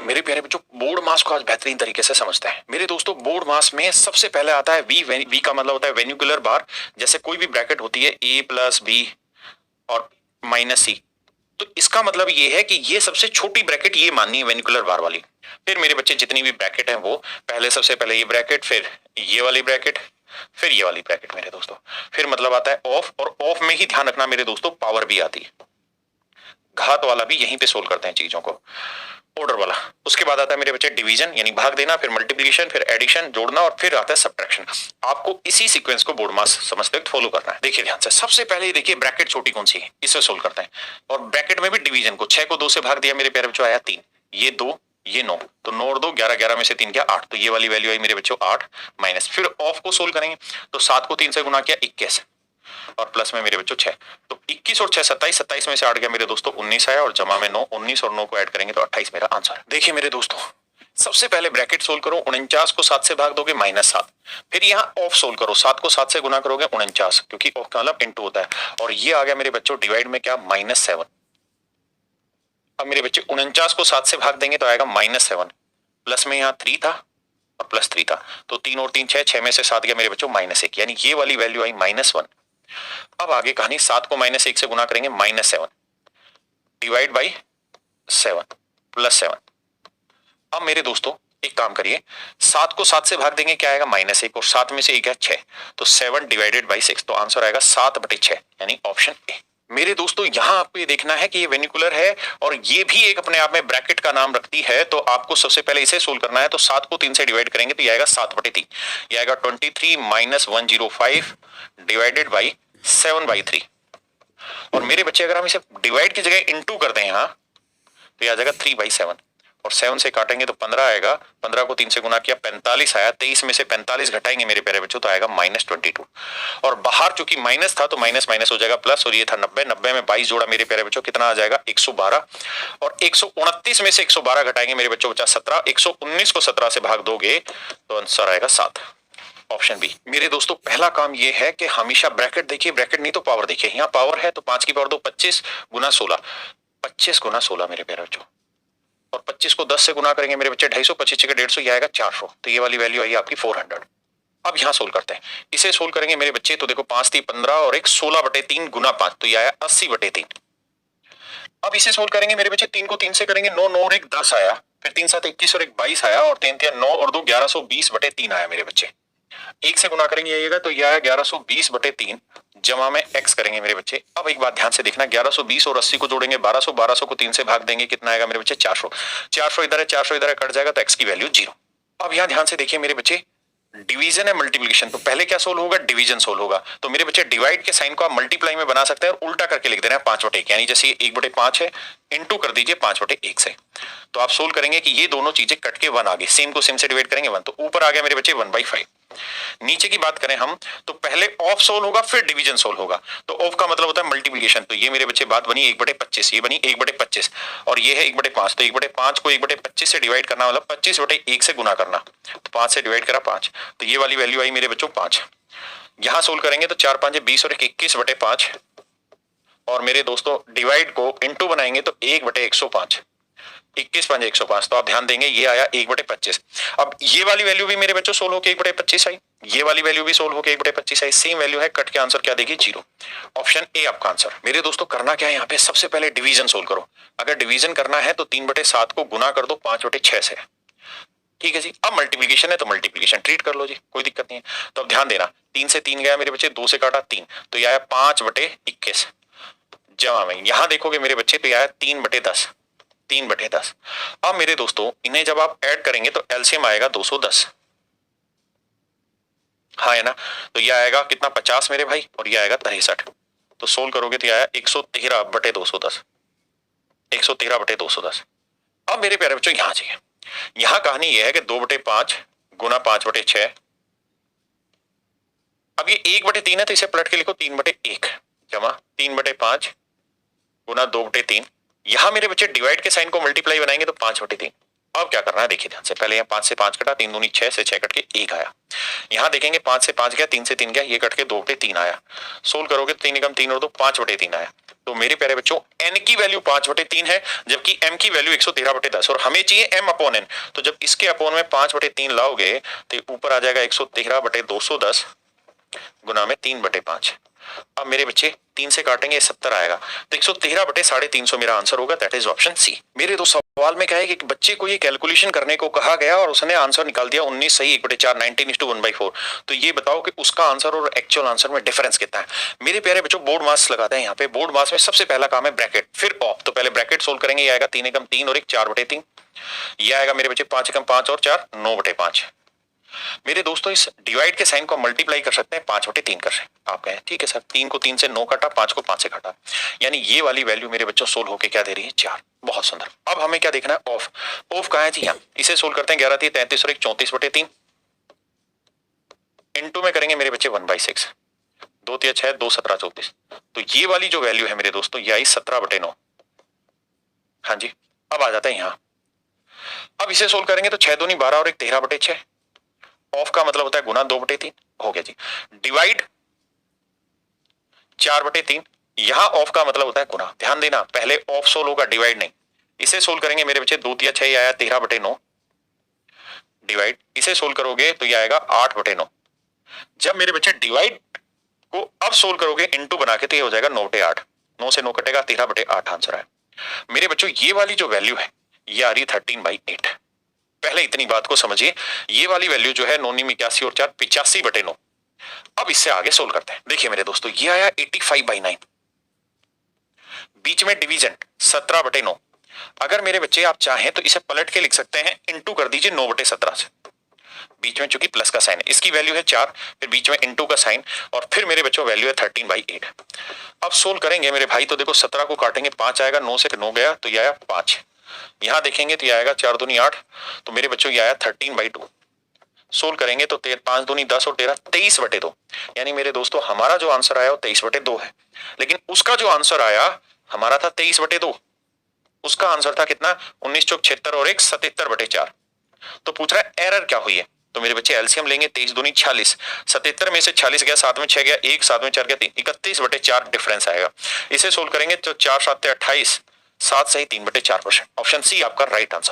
मेरे प्यारे बच्चों, बोर्ड मास को आज बेहतरीन तरीके से समझते हैं। मेरे दोस्तों, बोर्ड मास में सबसे पहले आता है वी। वी का मतलब होता है वेन्युकुलर बार। जैसे कोई भी ब्रैकेट होती है ए प्लस बी और माइनस सी, तो इसका मतलब ये है कि ये सबसे छोटी ब्रैकेट ये माननी है वेन्युकुलर बार वाली। फिर मेरे बच्चे जितनी भी ब्रैकेट है वो पहले सबसे पहले ये ब्रैकेट, फिर ये वाली ब्रैकेट, फिर ये वाली ब्रैकेट मेरे दोस्तों। फिर मतलब आता है ऑफ, और ऑफ में ही ध्यान रखना मेरे दोस्तों पावर भी आती है। घात वाला भी यहीं पे सोल्व करते हैं चीजों को, ऑर्डर वाला। उसके बाद आता है मेरे बच्चे डिवीजन यानी भाग देना, फिर मल्टीप्लिकेशन, फिर एडिशन जोड़ना, और फिर आता है सब्ट्रैक्शन। आपको इसी सीक्वेंस को बोर्ड मास समझते वक्त फॉलो करना है। देखिए ध्यान से, सबसे पहले देखिए ब्रैकेट छोटी कौन सी है, इसे सोल्व करते हैं। और ब्रैकेट में भी डिवीजन को 6 को 2 से भाग दिया मेरे प्यारे बच्चों, आया 3। ये 2, ये 9, तो 9 और 2 11, 11 में से 3 क्या 8, तो ये वाली वैल्यू आई मेरे बच्चों 8 माइनस। फिर ऑफ को सोल्व करेंगे तो 7 को 3 से गुना किया 21, और प्लस में मेरे बच्चों 6, तो 21 और 6 27, 27 में से 8 गया मेरे दोस्तों 19 आया, और जमा में 9, 19 और 9 को ऐड करेंगे तो 28 मेरा आंसर है। देखिए मेरे दोस्तों, सबसे पहले ब्रैकेट सोल्व करो, 49 को 7 से भाग दोगे -7। फिर यहाँ ऑफ सोल्व करो, 7 को 7 से गुना करोगे 49, क्योंकि ऑफ का मतलब इनटू होता है, और ये आ गया मेरे बच्चों डिवाइड में क्या -7। अब मेरे बच्चे 49 को 7 से भाग देंगे तो आएगा -7, प्लस में यहाँ 3 था और प्लस 3 था, तो 3 और 3 6, 6 में से 7 गया मेरे बच्चों -1, यानी ये वाली वैल्यू आई -1। अब आगे कहानी, 7 को -1 से गुना करेंगे -7 डिवाइड बाई 7 प्लस 7। अब मेरे दोस्तों एक काम करिए, 7 को 7 से भाग देंगे क्या आएगा -1, और 7 में से 1 है 6, तो 7 डिवाइडेड बाई 6, तो आंसर आएगा 7/6, यानी ऑप्शन ए। मेरे दोस्तों यहाँ आपको ये देखना है कि ये वेन्युकुलर है और ये भी एक अपने आप में ब्रैकेट का नाम रखती है, तो आपको सबसे पहले इसे सोल्व करना है। तो 7 को 3 से डिवाइड करेंगे तो ये आएगा 7/3, ये आएगा 23 माइनस 105 डिवाइडेड बाई 7/3। और मेरे बच्चे अगर हम इसे डिवाइड की जगह इनटू कर दें यहाँ, तो ये आ जाएगा 3/7, और 7 से काटेंगे तो 15 आएगा, 15 को 3 से गुना किया 45 आया, 23 में से 45 घटाएंगे मेरे प्यारे बच्चों तो आएगा -22, और बाहर चूंकि माइनस था तो माइनस माइनस हो जाएगा प्लस, और ये था 90, 90 में 22 जोड़ा मेरे प्यारे बच्चों कितना आ जाएगा 112, और 129 में से 112 घटाएंगे मेरे बच्चों बचा 17, 119 को 17 से भाग दोगे तो आंसर आएगा 7, ऑप्शन बी। मेरे दोस्तों पहला काम ये है कि हमेशा ब्रैकेट देखिए, ब्रैकेट नहीं तो पावर देखिए। यहाँ पावर है तो 5 की पावर 2 25 गुना 16, 25 गुना 16 मेरे प्यारे बच्चों, और 25 को 10 से गुना करेंगे मेरे बच्चे 250, 25 के 150, ये आएगा 400, तो ये वाली वैल्यू आई आपकी 400। अब यहाँ सोल्व करते हैं, इसे सोल्व करेंगे मेरे बच्चे तो देखो 5 थी 15 और एक 16/3 गुना 5, तो ये आया 80/3। अब इसे सोल्व करेंगे मेरे बच्चे, 3 को 3 से करेंगे 9, 9 और एक 10 आया, फिर 3 7 21 और एक 22 आया, और 3 3 9 और 2 1120/3 आया मेरे बच्चे। 1 से गुना करेंगे आइएगा तो यह आया 1120/3, जमा में x करेंगे मेरे बच्चे। अब एक बात ध्यान से देखना, 1120 और 80 को जोड़ेंगे 1200, 1200 को 3 से भाग देंगे कितना आएगा मेरे बच्चे 400, 400 इधर है 400 इधर है, कट जाएगा तो x की वैल्यू 0। अब यहाँ ध्यान से देखिए मेरे बच्चे, डिवीजन है मल्टीप्लिकेशन, तो पहले क्या सोल्व होगा, डिवीजन सोल्व होगा। तो मेरे बच्चे डिवाइड के साइन को आप मल्टीप्लाई में बना सकते हैं और उल्टा करके लिख देना है 5/1, यानी जैसे ये 1/5 है, इनटू कर दीजिए 5/1 से, तो आप सोल्व करेंगे कि ये दोनों चीजें कट के 1 आ गई, सेम को सेम से डिवाइड करेंगे 1, तो ऊपर आ गया मेरे बच्चे 1/5। नीचे की बात करें हम तो पहले ऑफ सोल्व होगा फिर डिवीजन सोल्व होगा, तो ऑफ का मतलब होता है मल्टीप्लिकेशन, तो ये मेरे बच्चे बात बनी 1/25, ये बनी 1/25, और ये है 1/5, तो 1/5 को 1/25 से डिवाइड करना मतलब 25/1 से गुना करना, तो 5 से डिवाइड करा 5, तो ये वाली वैल्यू आई मेरे बच्चों 5। यहां सोल्व करेंगे तो 4 5 20 और 21/5, और मेरे दोस्तों डिवाइड को इनटू बनाएंगे तो 1/105, 21 5 105, तो आप ध्यान देंगे ये आया 1/25। अब ये वाली वैल्यू भी मेरे बच्चों सोल्व होकर 1/25 आई, ये वाली वैल्यू भी सोल्व होकर 1/25 आई, सेम वैल्यू है, कट के आंसर क्या देगी 0, ऑप्शन ए आपका आंसर। मेरे दोस्तों करना क्या है यहाँ पे, सबसे पहले डिवीजन सोल्व करो। अगर डिवीजन करना है तो 3/7 को गुना कर दो 5/6 से, ठीक है जी। अब मल्टीप्लिकेशन है तो मल्टीप्लिकेशन ट्रीट कर लो जी, कोई दिक्कत नहीं है। तो अब ध्यान देना, 3 से 3 गया मेरे बच्चे, 2 से काटा 3, तो यह आया 5/21, जमा में यहां देखोगे मेरे बच्चे तो यह आया 3/10, 3/10। अब मेरे दोस्तों इन्हें जब आप ऐड करेंगे तो एलसीएम आएगा 210, हाँ है ना, तो यह आएगा कितना 50 मेरे भाई, और यह आएगा 63, तो सोल्व करोगे तो यह आया 113/210, 113/210। अब मेरे प्यारे बच्चों यहां चाहिए, यहां कहानी यह है कि 2/5 गुना 5/6, अब ये 1/3 है तो इसे पलट के लिखो 3/1, जमा 3/5 गुना 2/3, यहां मेरे बच्चे डिवाइड के साइन को मल्टीप्लाई बनाएंगे तो 5/3, अब क्या करना है देखिए ध्यान से, पहले यहाँ 5 से 5 कटा, 3 दूनी 6 से 6 कट के 1 आया। यहाँ देखेंगे 5 से 5 गया, 3 से 3 गया, ये कट के 2 बटे 3 आया। सोल्व करोगे तो 3 एकम 3 और 2 5 बटे 3 आया। तो मेरे प्यारे बच्चों n की वैल्यू 5 बटे 3 है, जबकि m की वैल्यू 113 बटे 10 और हमें चाहिए m अपॉन n। तो जब इसके अपॉन में 5 बटे 3 लाओगे तो ऊपर आ जाएगा 113 बटे 210 गुना में 3 बटे 5। अब मेरे बच्चे 3 से काटेंगे 70 आएगा, तो 113 बटे 350 मेरा आंसर होगा, दैट इज ऑप्शन सी। मेरे दो सवाल में क्या है कि बच्चे को ये कैलकुलेशन करने को कहा गया और उसने आंसर निकाल दिया 19 सही 1/4 19:1/4। तो ये बताओ कि उसका आंसर और एक्चुअल आंसर में डिफरेंस कितना है। मेरे प्यारे बच्चों बोर्ड मास लगाते हैं यहाँ पे। बोर्ड मास में सबसे पहला काम है ब्रैकेट, फिर ऑफ। तो पहले ब्रैकेट सोल्व करेंगे, ये आएगा 3 एकम 3 और 1 4 बटे 3। ये आएगा मेरे बच्चे 5 एकम 5 और 4 9 बटे 5। मेरे दोस्तों इस डिवाइड के साइन को मल्टीप्लाई कर सकते हैं, 5 बटे 3 कर रहे हैं। आप कहें ठीक है सर, 3 को 3 से 9 काटा, 5 को 5 से काटा, यानी ये वाली वैल्यू मेरे बच्चों सोल्व होके क्या दे रही है 4। बहुत सुंदर। अब हमें क्या देखना है ऑफ। ऑफ कहाँ है जी, यहाँ। इसे सोल्व करते हैं, 11 3 33 और 1 34 बटे 3 इनटू में करेंगे मेरे बच्चे 1/6, 2 3 6 2 17 34। तो ये वाली जो वैल्यू है मेरे दोस्तों ये आई 17 बटे 9। हाँ जी, अब आ जाता है यहाँ। अब इसे सोल्व करेंगे तो 6 दूनी 12 और 1 13 बटे 6। ऑफ का मतलब होता है गुना 2 बटे 3 हो गया जी। डिवाइड 4 बटे 3, यहां ऑफ का मतलब होता है गुना। ध्यान देना, पहले ऑफ सोल्व होगा, डिवाइड नहीं। इसे सोल्व करेंगे मेरे बच्चे 2 3 6 आया 13 बटे 9 डिवाइड, इसे सोल्व करोगे तो ये आएगा 8 बटे 9। जब मेरे बच्चे डिवाइड को अब सोल्व करोगे इनटू बना के तो ये हो जाएगा 9 बटे 8। 9 से 9 कटेगा, 13 बटे 8 आंसर है। मेरे बच्चों ये वाली जो वैल्यू है ये आ रही 13/8। पहले इतनी बात को समझिए, ये वाली वैल्यू जो है 9 9 81 और 4 85 बटे 9। अब इससे आगे सोल्व करते हैं। देखिए मेरे दोस्तों ये आया 85/9, बीच में डिवीजन 17 बटे 9। अगर मेरे बच्चे आप चाहें तो इसे पलट के लिख सकते हैं, इनटू कर दीजिए 9 बटे 17 से। बीच में चूंकि प्लस का साइन है, इसकी वैल्यू है 4, फिर बीच में इनटू का साइन और फिर मेरे बच्चों वैल्यू है 13/8। अब सोल्व करेंगे मेरे भाई तो देखो 17 को काटेंगे 5 आएगा, 9 से 9 गया तो ये आया 5। यहां देखेंगे तो ये आएगा 4 दूनी 8, तो मेरे बच्चों ये आया 13/2। सोल्व करेंगे तो 5 दूनी 10 और 13 23 बटे 2। यानी मेरे दोस्तों हमारा जो आंसर आया वो 23 बटे 2 है, लेकिन उसका जो आंसर आया हमारा था 23 बटे 2। उसका आंसर था कितना 19 चौक 76 और 1 77 बटे 4। तो पूछ रहा है एरर क्या हुई है। तो मेरे बच्चे एलसीएम लेंगे, 23 दूनी 46, 77 में से 46 गया, 7 में 6 गया 1, 7 में 4 गया 3, 31 बटे 4 डिफरेंस आएगा। इसे सोल्व करेंगे तो 4 7 28, 7 सही 3 बटे 4%। ऑप्शन सी आपका राइट आंसर।